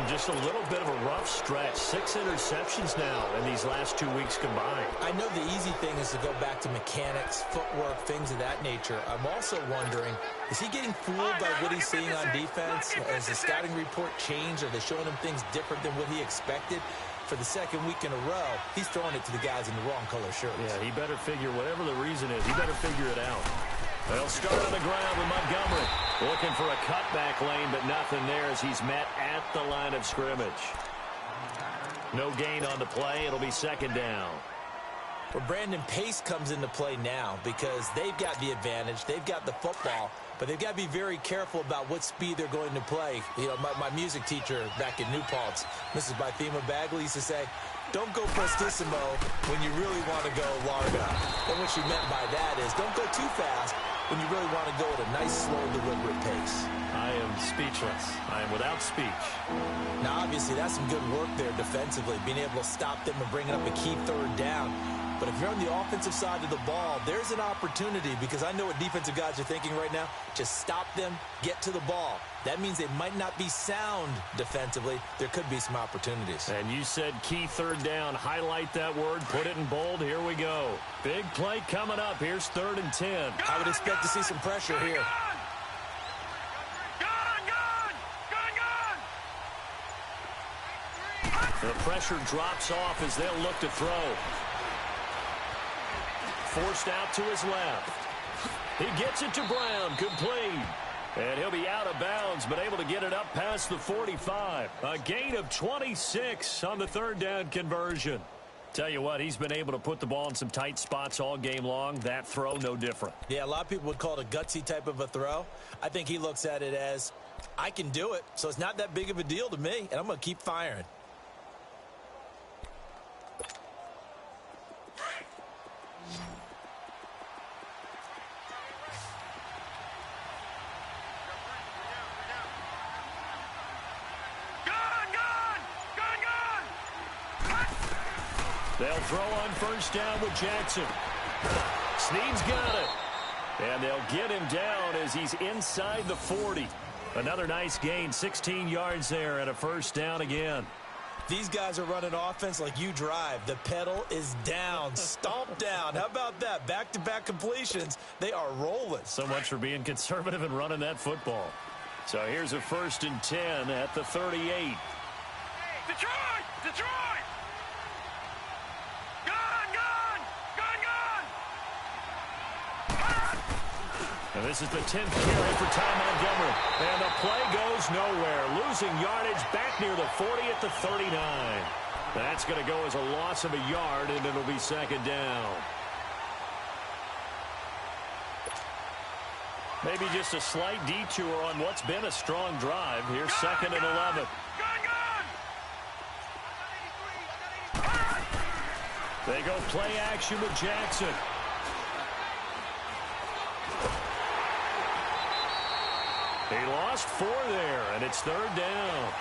Just a little bit of a rough stretch. 6 interceptions now in these last 2 weeks combined. I know the easy thing is to go back to mechanics, footwork, things of that nature. I'm also wondering, is he getting fooled by what he's seeing on defense? Has the scouting report changed? Are they showing him things different than what he expected? For the second week in a row, he's throwing it to the guys in the wrong color shirts. Yeah, he better figure, whatever the reason is, he better figure it out. They'll start on the ground with Montgomery. Looking for a cutback lane, but nothing there as he's met at the line of scrimmage. No gain on the play. It'll be second down. Well, Brandon, pace comes into play now because they've got the advantage. They've got the football, but they've got to be very careful about what speed they're going to play. You know, my music teacher back in New Paltz, Mrs. Bythema Bagley, used to say, don't go prestissimo when you really want to go largo. And what she meant by that is don't go too fast when you really want to go at a nice, slow, deliberate pace. I am speechless. I am without speech. Now, obviously, that's some good work there defensively, being able to stop them and bringing up a key third down. But if you're on the offensive side of the ball, there's an opportunity because I know what defensive guys are thinking right now. Just stop them, get to the ball. That means they might not be sound defensively. There could be some opportunities. And you said key third down. Highlight that word. Put it in bold. Here we go. Big play coming up. Here's 3rd and 10. I would expect to see some pressure here. The pressure drops off as they'll look to throw. Forced out to his left. He gets it to Brown. Complete. And he'll be out of bounds, but able to get it up past the 45. A gain of 26 on the 3rd down conversion. Tell you what, he's been able to put the ball in some tight spots all game long. That throw, no different. Yeah, a lot of people would call it a gutsy type of a throw. I think he looks at it as, I can do it, so it's not that big of a deal to me, and I'm going to keep firing. They'll throw on 1st down with Jackson. Snead's got it. And they'll get him down as he's inside the 40. Another nice gain, 16 yards there and a 1st down again. These guys are running offense like you drive. The pedal is down, stomp down. How about that? Back-to-back completions. They are rolling. So much for being conservative and running that football. So here's a 1st and 10 at the 38. Detroit! Detroit! And this is the 10th carry for Ty Montgomery. And the play goes nowhere. Losing yardage back near the 40 at the 39. That's going to go as a loss of a yard, and it'll be 2nd down. Maybe just a slight detour on what's been a strong drive. Here's 2nd and 11. They go play action with Jackson. He lost 4 there, and it's 3rd down.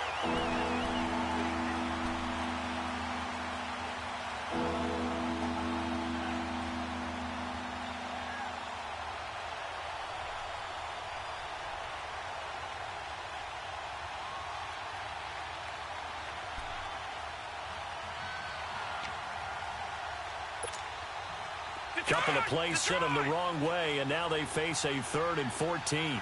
Couple of plays sent them the wrong way, and now they face a 3rd and 14.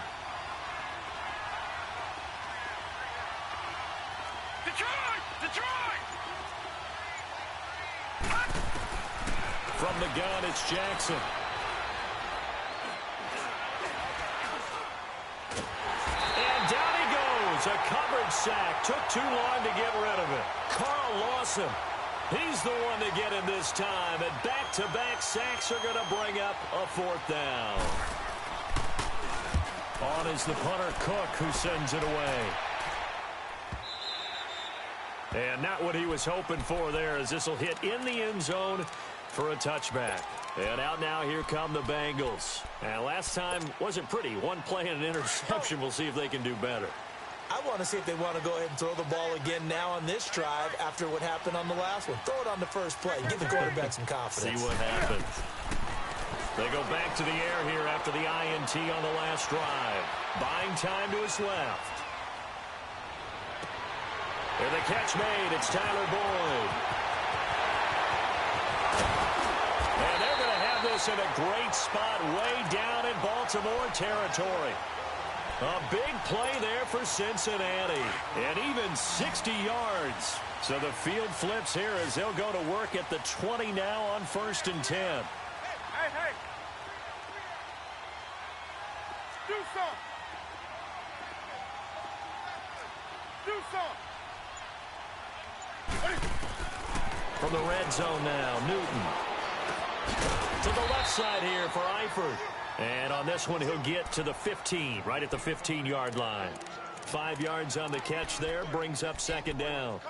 From the gun, it's Jackson. And down he goes. A coverage sack. Took too long to get rid of it. Carl Lawson. He's the one to get him this time. And back-to-back sacks are going to bring up a 4th down. On is the punter, Cook, who sends it away. And not what he was hoping for there, as this will hit in the end zone for a touchback. And out now, here come the Bengals. And last time wasn't pretty. One play and an interception. We'll see if they can do better. I want to see if they want to go ahead and throw the ball again now on this drive after what happened on the last one. Throw it on the first play. Give the quarterback some confidence. See what happens. They go back to the air here after the INT on the last drive. Buying time to his left. And the catch made. It's Tyler Boyd. And they're going to have this in a great spot way down in Baltimore territory. A big play there for Cincinnati. And even 60 yards. So the field flips here as they'll go to work at the 20 now on 1st and 10. Hey! Do something! Do some. From the red zone now, Newton. To the left side here for Eifert. And on this one, he'll get to the 15, right at the 15-yard line. 5 yards on the catch there, brings up second down.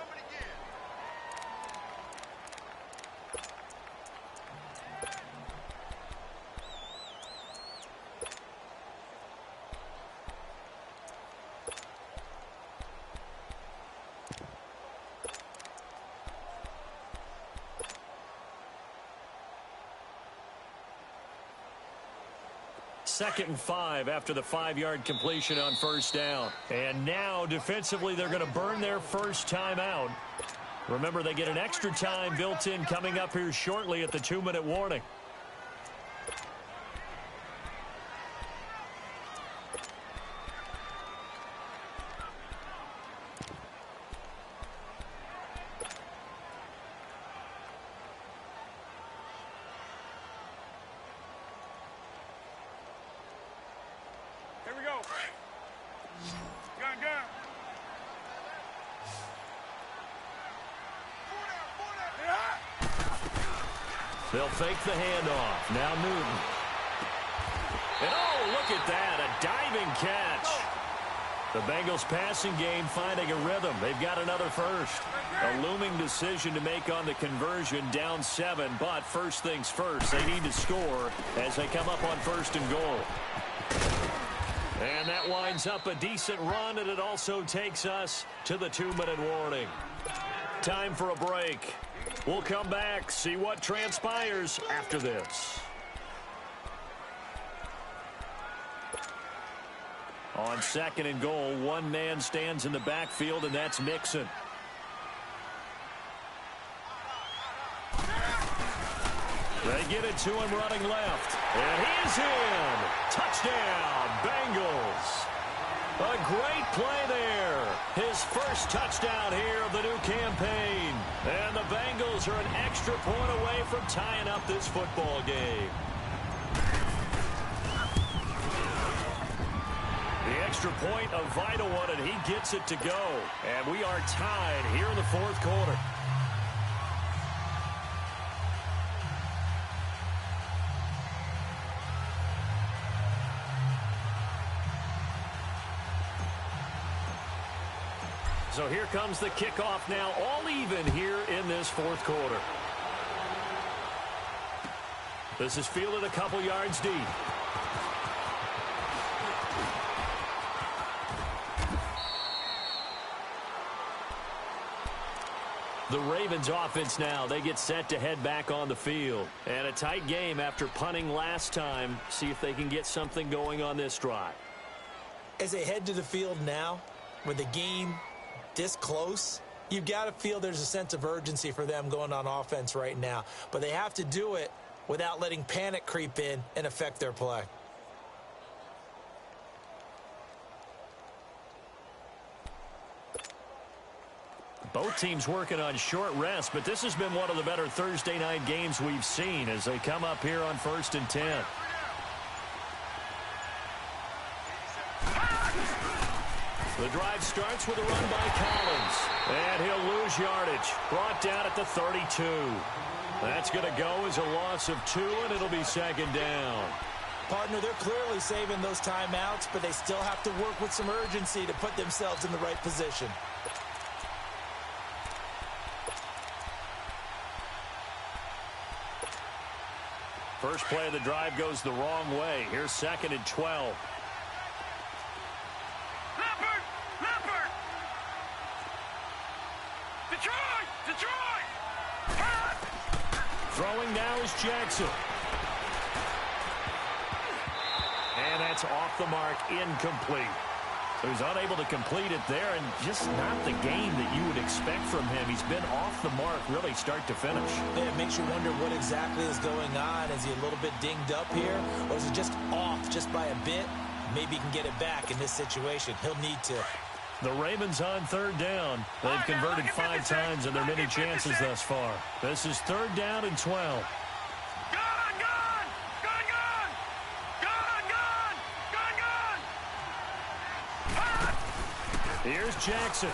Second and 5 after the 5-yard completion on first down. And now defensively they're going to burn their first timeout. Remember, they get an extra time built in coming up here shortly at the 2-minute warning. Here we go. Gun, gun. They'll fake the handoff. Now Newton. And oh, look at that, a diving catch. The Bengals passing game finding a rhythm. They've got another first. A looming decision to make on the conversion, down 7, but first things first, they need to score as they come up on first and goal. And that winds up a decent run, and it also takes us to the 2-minute warning. Time for a break. We'll come back, see what transpires after this. On second and goal, one man stands in the backfield, and that's Mixon. They get it to him running left. And he is in. Touchdown, Bengals. A great play there. His first touchdown here of the new campaign. And the Bengals are an extra point away from tying up this football game. The extra point, a vital one, and he gets it to go. And we are tied here in the fourth quarter. So here comes the kickoff now, all even here in this fourth quarter. This is fielded a couple yards deep. The Ravens offense now, they get set to head back on the field. And a tight game after punting last time. See if they can get something going on this drive. As they head to the field now, with the game this close, you've got to feel there's a sense of urgency for them going on offense right now. But they have to do it without letting panic creep in and affect their play. Both teams working on short rest, but this has been one of the better Thursday night games we've seen as they come up here on 1st and 10. The drive starts with a run by Collins. And he'll lose yardage. Brought down at the 32. That's going to go as a loss of 2, and it'll be second down. Partner, they're clearly saving those timeouts, but they still have to work with some urgency to put themselves in the right position. First play of the drive goes the wrong way. Here's 2nd and 12. Throwing now is Jackson. And that's off the mark, incomplete. So he's unable to complete it there, and just not the game that you would expect from him. He's been off the mark really start to finish. Yeah, it makes you wonder what exactly is going on. Is he a little bit dinged up here, or is it just off just by a bit? Maybe he can get it back in this situation. He'll need to. The Ravens on 3rd down. They've converted 5 times in their many chances thus far. This is 3rd down and 12. Here's Jackson.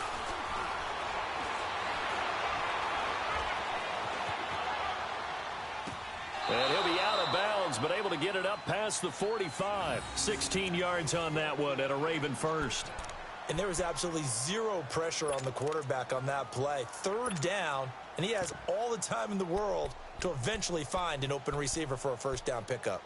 And he'll be out of bounds, but able to get it up past the 45. 16 yards on that one and a Raven first. And there was absolutely zero pressure on the quarterback on that play. Third down, and he has all the time in the world to eventually find an open receiver for a first down pickup.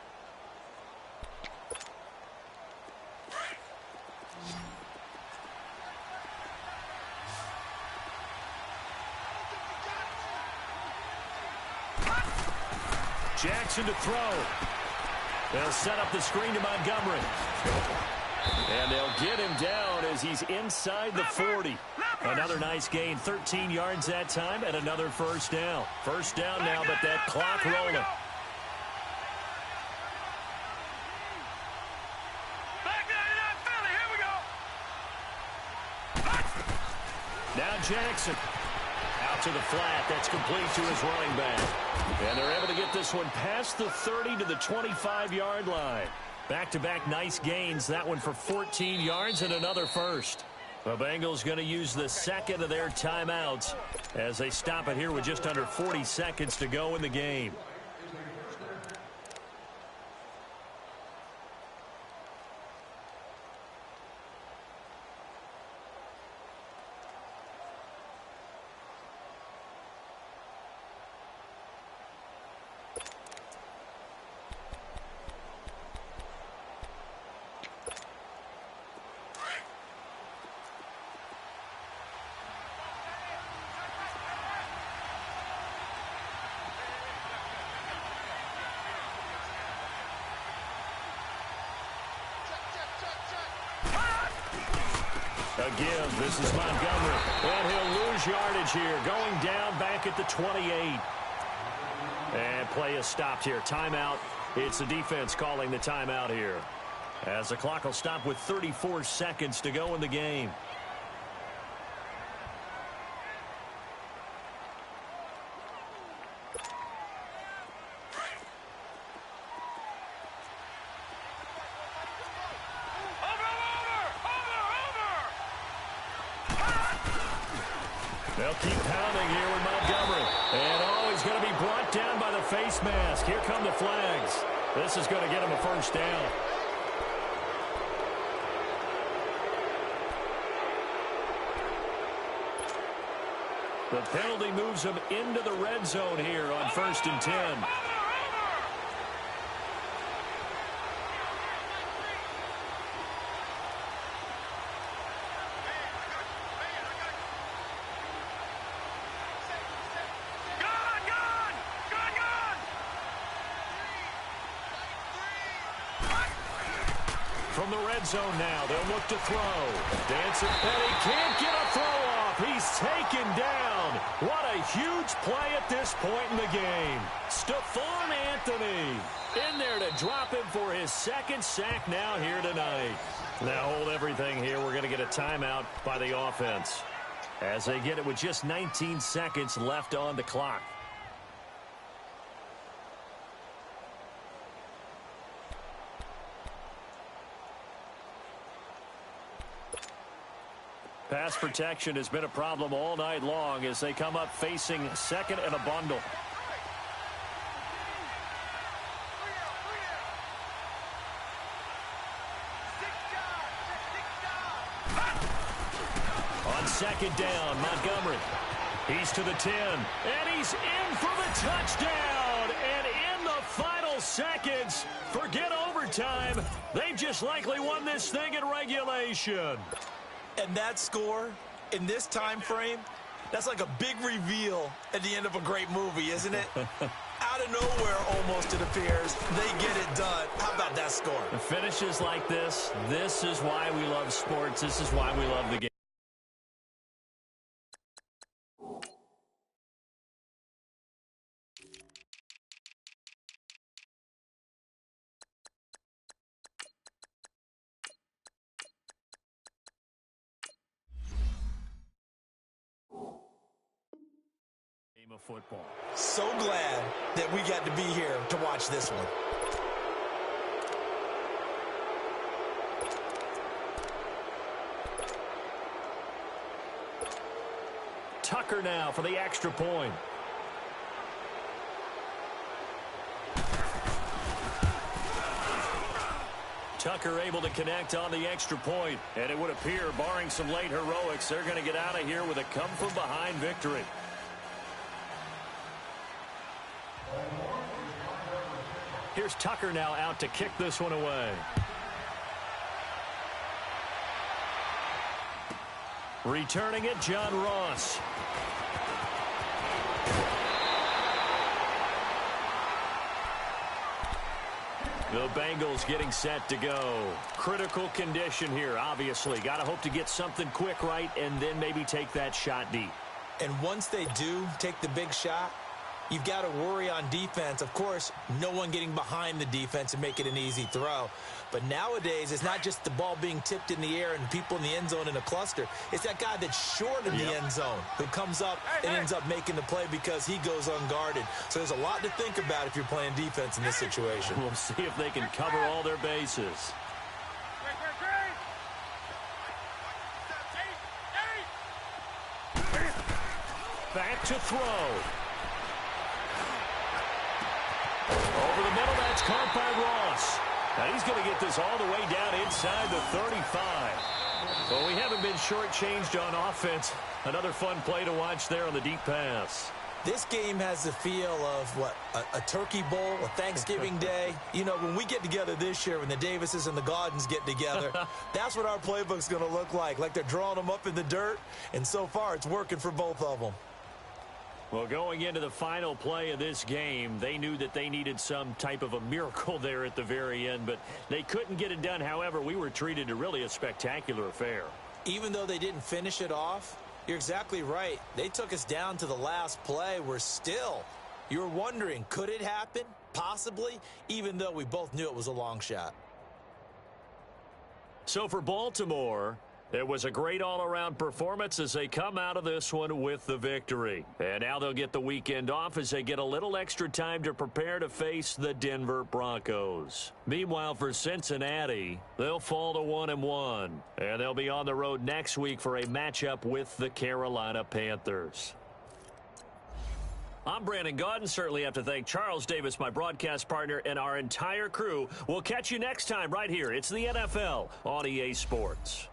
Jackson to throw. They'll set up the screen to Montgomery. And they'll get him down as he's inside the 40. Another nice gain, 13 yards that time, and another first down. First down now, but that clock rolling. Now Jackson. Out to the flat. That's complete to his running back. And they're able to get this one past the 30 to the 25-yard line. Back-to-back nice gains. That one for 14 yards and another first. The Bengals going to use the second of their timeouts as they stop it here with just under 40 seconds to go in the game. Again, this is Montgomery. And he'll lose yardage here. Going down back at the 28. And play is stopped here. Timeout. It's the defense calling the timeout here. As the clock will stop with 34 seconds to go in the game. They'll keep pounding here with Montgomery. And he's going to be brought down by the face mask. Here come the flags. This is going to get him a first down. The penalty moves him into the red zone here on 1st and 10. From the red zone now, they'll look to throw. Dancing, and he can't get a throw off. He's taken down. What a huge play at this point in the game. Stephon Anthony in there to drop him for his second sack now here tonight. Now hold everything here. We're going to get a timeout by the offense as they get it with just 19 seconds left on the clock. Pass protection has been a problem all night long as they come up facing second and a bundle. On second down, Montgomery. He's to the 10, and he's in for the touchdown. And in the final seconds, forget overtime. They've just likely won this thing in regulation. And that score in this time frame, that's like a big reveal at the end of a great movie, isn't it? Out of nowhere, almost, it appears, they get it done. How about that score? The finishes like this is why we love sports. This is why we love the game. Of football. So glad that we got to be here to watch this one. Tucker now for the extra point. Tucker able to connect on the extra point. And it would appear, barring some late heroics, they're going to get out of here with a come-from-behind victory. Here's Tucker now out to kick this one away. Returning it, John Ross. The Bengals getting set to go. Critical condition here, obviously. Got to hope to get something quick right and then maybe take that shot deep. And once they do take the big shot, you've got to worry on defense. Of course, no one getting behind the defense and make it an easy throw. But nowadays, it's not just the ball being tipped in the air and people in the end zone in a cluster. It's that guy that's short in the end zone who comes up and ends up making the play because he goes unguarded. So there's a lot to think about if you're playing defense in this situation. We'll see if they can cover all their bases. Back to throw. Over the middle, that's caught by Ross. Now he's going to get this all the way down inside the 35. Well, we haven't been shortchanged on offense. Another fun play to watch there on the deep pass. This game has the feel of, what, a turkey bowl, a Thanksgiving day. You know, when we get together this year, when the Davises and the Gaudens get together, that's what our playbook's going to look like they're drawing them up in the dirt, and so far it's working for both of them. Well, going into the final play of this game, they knew that they needed some type of a miracle there at the very end, but they couldn't get it done. However, we were treated to really a spectacular affair. Even though they didn't finish it off, you're exactly right. They took us down to the last play. You're wondering, could it happen? Possibly, even though we both knew it was a long shot. So for Baltimore, it was a great all-around performance as they come out of this one with the victory. And now they'll get the weekend off as they get a little extra time to prepare to face the Denver Broncos. Meanwhile, for Cincinnati, they'll fall to 1-1. And they'll be on the road next week for a matchup with the Carolina Panthers. I'm Brandon Gaudin. Certainly have to thank Charles Davis, my broadcast partner, and our entire crew. We'll catch you next time right here. It's the NFL on EA Sports.